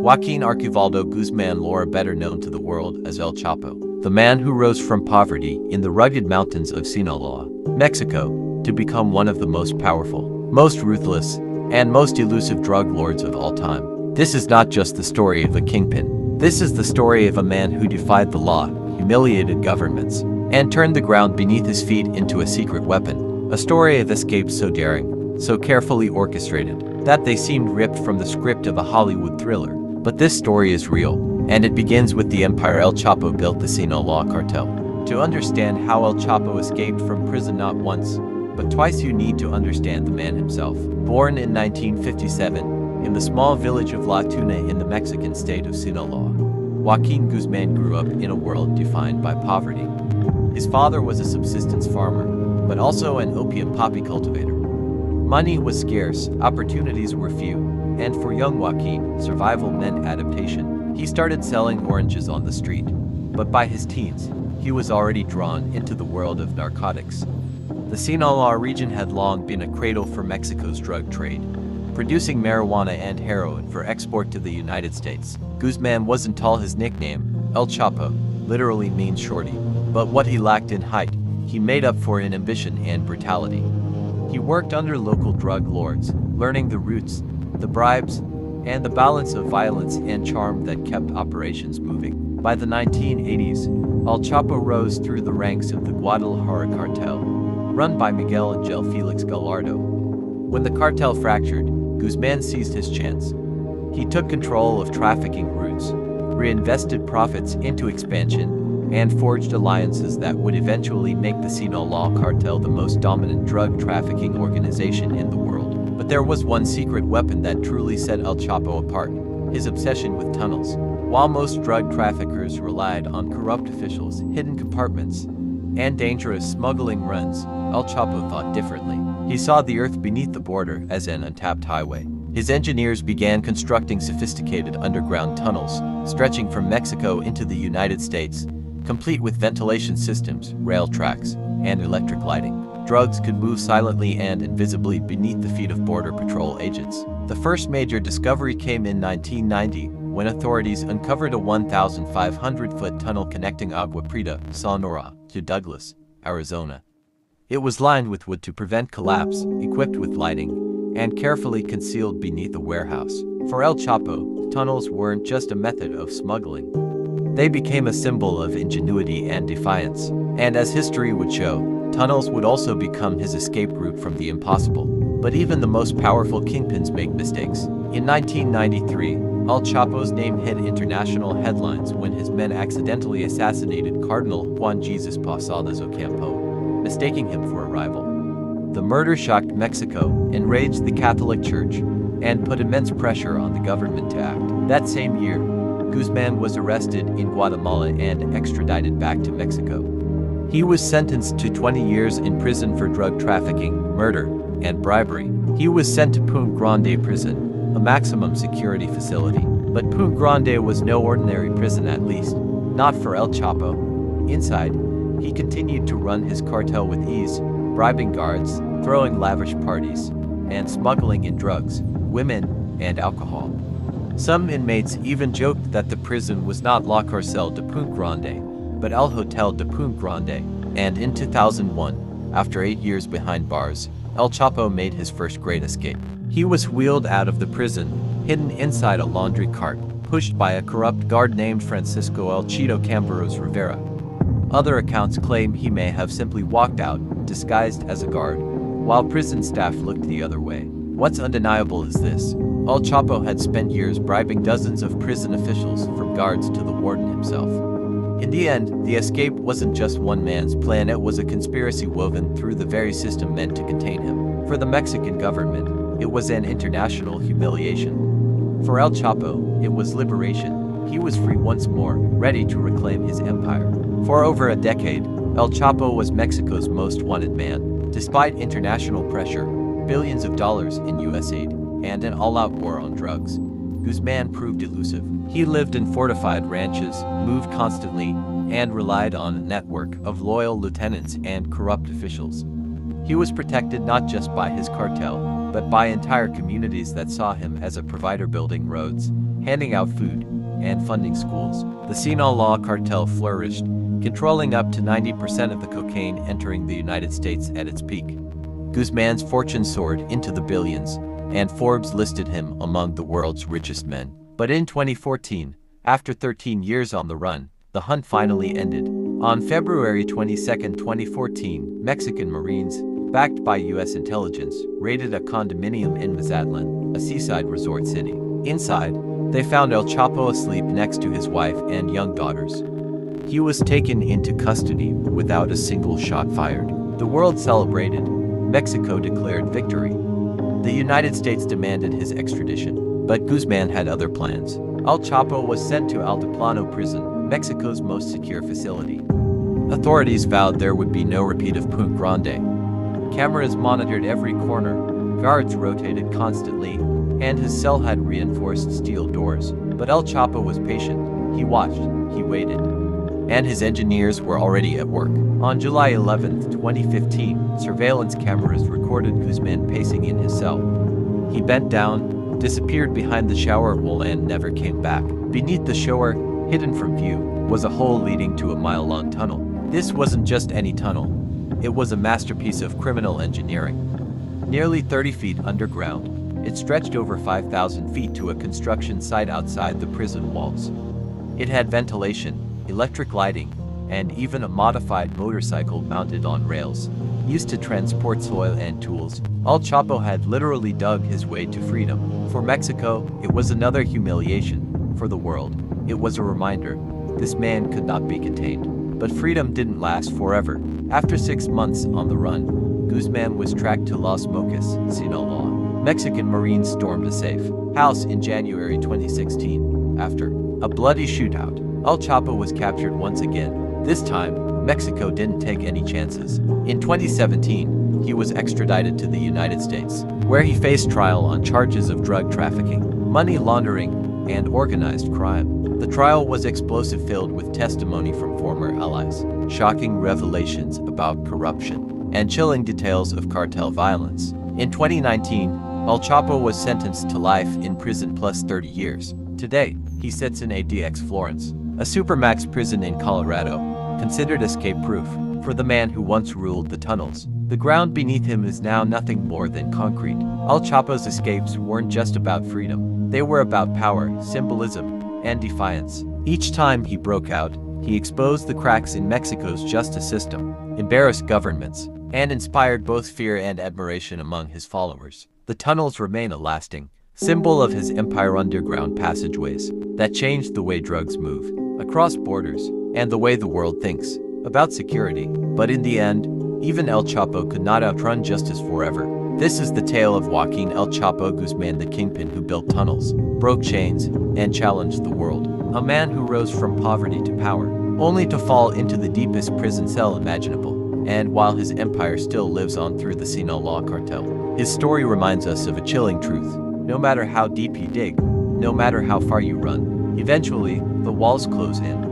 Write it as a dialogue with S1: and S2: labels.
S1: Joaquín Archibaldo Guzmán, Laura, better known to the world as El Chapo, the man who rose from poverty in the rugged mountains of Sinaloa, Mexico, to become one of the most powerful, most ruthless, and most elusive drug lords of all time. This is not just the story of a kingpin. This is the story of a man who defied the law, humiliated governments, and turned the ground beneath his feet into a secret weapon. A story of escapes so daring, so carefully orchestrated, that they seemed ripped from the script of a Hollywood thriller. But this story is real, and it begins with the empire El Chapo built, the Sinaloa Cartel. To understand how El Chapo escaped from prison not once, but twice, you need to understand the man himself. Born in 1957, in the small village of La Tuna in the Mexican state of Sinaloa, Joaquín Guzmán grew up in a world defined by poverty. His father was a subsistence farmer, but also an opium poppy cultivator. Money was scarce, opportunities were few, and for young Joaquín, survival meant adaptation. He started selling oranges on the street, but by his teens, he was already drawn into the world of narcotics. The Sinaloa region had long been a cradle for Mexico's drug trade, producing marijuana and heroin for export to the United States. Guzmán wasn't tall. His nickname, El Chapo, literally means shorty, but what he lacked in height, he made up for in ambition and brutality. He worked under local drug lords, learning the routes, the bribes, and the balance of violence and charm that kept operations moving. By the 1980s, El Chapo rose through the ranks of the Guadalajara cartel, run by Miguel Angel Felix Gallardo. When the cartel fractured, Guzmán seized his chance. He took control of trafficking routes, reinvested profits into expansion, and forged alliances that would eventually make the Sinaloa Cartel the most dominant drug trafficking organization in the world. But there was one secret weapon that truly set El Chapo apart: his obsession with tunnels. While most drug traffickers relied on corrupt officials, hidden compartments, and dangerous smuggling runs, El Chapo thought differently. He saw the earth beneath the border as an untapped highway. His engineers began constructing sophisticated underground tunnels, stretching from Mexico into the United States, complete with ventilation systems, rail tracks, and electric lighting. Drugs could move silently and invisibly beneath the feet of Border Patrol agents. The first major discovery came in 1990, when authorities uncovered a 1,500-foot tunnel connecting Agua Prieta, Sonora, to Douglas, Arizona. It was lined with wood to prevent collapse, equipped with lighting, and carefully concealed beneath a warehouse. For El Chapo, tunnels weren't just a method of smuggling. They became a symbol of ingenuity and defiance. And as history would show, tunnels would also become his escape route from the impossible. But even the most powerful kingpins make mistakes. In 1993, El Chapo's name hit international headlines when his men accidentally assassinated Cardinal Juan Jesus Posadas Ocampo, mistaking him for a rival. The murder shocked Mexico, enraged the Catholic Church, and put immense pressure on the government to act. That same year, Guzmán was arrested in Guatemala and extradited back to Mexico. He was sentenced to 20 years in prison for drug trafficking, murder, and bribery. He was sent to Punta Grande prison, a maximum security facility. But Punta Grande was no ordinary prison, at least not for El Chapo. Inside, he continued to run his cartel with ease, bribing guards, throwing lavish parties, and smuggling in drugs, women, and alcohol. Some inmates even joked that the prison was not La Cárcel de Punta Grande, but El Hotel de Punta Grande. And in 2001, after 8 years behind bars, El Chapo made his first great escape. He was wheeled out of the prison, hidden inside a laundry cart, pushed by a corrupt guard named Francisco El Chito Camberos Rivera. Other accounts claim he may have simply walked out, disguised as a guard, while prison staff looked the other way. What's undeniable is this: El Chapo had spent years bribing dozens of prison officials, from guards to the warden himself. In the end, the escape wasn't just one man's plan, it was a conspiracy woven through the very system meant to contain him. For the Mexican government, it was an international humiliation. For El Chapo, it was liberation. He was free once more, ready to reclaim his empire. For over a decade, El Chapo was Mexico's most wanted man. Despite international pressure, billions of dollars in U.S. aid, and an all-out war on drugs, Guzmán proved elusive. He lived in fortified ranches, moved constantly, and relied on a network of loyal lieutenants and corrupt officials. He was protected not just by his cartel, but by entire communities that saw him as a provider, building roads, handing out food, and funding schools. The Sinaloa Cartel flourished, controlling up to 90% of the cocaine entering the United States at its peak. Guzmán's fortune soared into the billions, and Forbes listed him among the world's richest men. But in 2014, after 13 years on the run, the hunt finally ended. On February 22, 2014, Mexican Marines, backed by U.S. intelligence, raided a condominium in Mazatlan, a seaside resort city. Inside, they found El Chapo asleep next to his wife and young daughters. He was taken into custody without a single shot fired. The world celebrated. Mexico declared victory. The United States demanded his extradition, but Guzmán had other plans. El Chapo was sent to Altiplano prison, Mexico's most secure facility. Authorities vowed there would be no repeat of Punta Grande. Cameras monitored every corner, guards rotated constantly, and his cell had reinforced steel doors. But El Chapo was patient. He watched, he waited. And his engineers were already at work. On July 11, 2015, surveillance cameras recorded Guzmán pacing in his cell. He bent down, disappeared behind the shower wall and never came back. Beneath the shower, hidden from view, was a hole leading to a mile-long tunnel. This wasn't just any tunnel. It was a masterpiece of criminal engineering. Nearly 30 feet underground, it stretched over 5,000 feet to a construction site outside the prison walls. It had ventilation, electric lighting, and even a modified motorcycle mounted on rails. Used to transport soil and tools, El Chapo had literally dug his way to freedom. For Mexico, it was another humiliation. For the world, it was a reminder. This man could not be contained. But freedom didn't last forever. After 6 months on the run, Guzmán was tracked to Los Mochis, Sinaloa. Mexican Marines stormed a safe house in January 2016. After a bloody shootout, El Chapo was captured once again. This time, Mexico didn't take any chances. In 2017, he was extradited to the United States, where he faced trial on charges of drug trafficking, money laundering, and organized crime. The trial was explosive, filled with testimony from former allies, shocking revelations about corruption, and chilling details of cartel violence. In 2019, El Chapo was sentenced to life in prison plus 30 years. Today, he sits in ADX Florence, a supermax prison in Colorado, considered escape-proof. For the man who once ruled the tunnels, the ground beneath him is now nothing more than concrete. El Chapo's escapes weren't just about freedom. They were about power, symbolism, and defiance. Each time he broke out, he exposed the cracks in Mexico's justice system, embarrassed governments, and inspired both fear and admiration among his followers. The tunnels remain a lasting symbol of his empire, underground passageways that changed the way drugs move across borders and the way the world thinks about security. But in the end, even El Chapo could not outrun justice forever. This is the tale of Joaquín El Chapo Guzmán, the kingpin who built tunnels, broke chains, and challenged the world. A man who rose from poverty to power, only to fall into the deepest prison cell imaginable. And while his empire still lives on through the Sinaloa Cartel, his story reminds us of a chilling truth. No matter how deep you dig, no matter how far you run, eventually, the walls close in.